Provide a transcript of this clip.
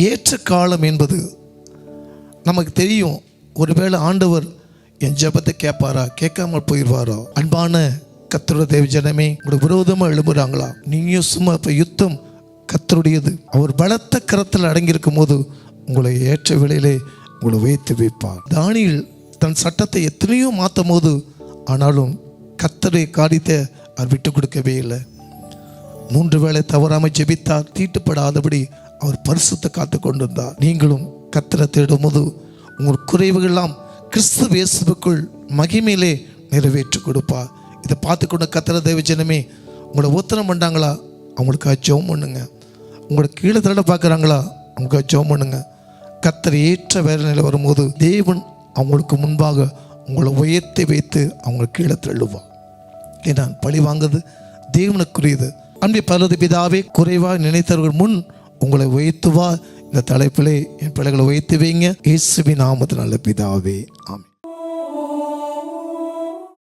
ஏற்ற காலம் என்பது நமக்கு தெரியும். ஒருவேளை ஆண்டவர் என் ஜெபத்தை கேட்பாரா, கேட்காமல் போயிடுவாரோ? அன்பான கர்த்தருடைய தேவ ஜனமே, உங்களுக்கு விரோதமாக எழும்புறாங்களா? நீயும் சும்மா இப்போ யுத்தம் கர்த்தருடையது. அவர் பலத்த கரத்தில் அடங்கியிருக்கும் போது உங்களை ஏற்ற வேளையிலே உங்களை வைத்து வைப்பார். தானியேல் தன் சட்டத்தை எத்தனையோ மாற்றும் போது, ஆனாலும் கர்த்தருடைய காரியத்தை அவர் விட்டு கொடுக்கவே இல்லை. 3 வேளை தவறாமல் ஜெபித்தார். தீட்டுப்படாதபடி அவர் பரிசுத்த காத்து கொண்டிருந்தார். நீங்களும் கர்த்தரை தேடும் போது உங்கள் குறைவுகள்லாம் கிறிஸ்து இயேசுவுக்குள் மகிமையிலே நிறைவேற்றி கொடுப்பார். இதை பார்த்து கொண்டு கர்த்தர் தேவ ஜனமே, உங்களை உத்தரம் பண்ணாங்களா, அவங்களுக்காக ஜெபம் பண்ணுங்க. உங்களை கீழே தள்ள பார்க்குறாங்களா, அவங்களுக்காக ஜெபம் பண்ணுங்க. கர்த்தர் ஏற்ற வேலையில் வரும்போது தேவன் அவங்களுக்கு முன்பாக உங்களை உயர்த்தி வைத்து அவங்களை கீழே தள்ளுவார். ஏன்னா பழி வாங்குறது தேவனுக்குரியது. அன்பே பரலோக பிதாவே, குறைவாக நினைத்தவர்கள் முன் உங்களை உயர்த்துவா. இந்த தலைப்பிலே என் பிள்ளைகளை உயர்த்தி வைங்க. இயேசுவின் நாமத்தில் நல்ல பிதாவே, ஆமென்.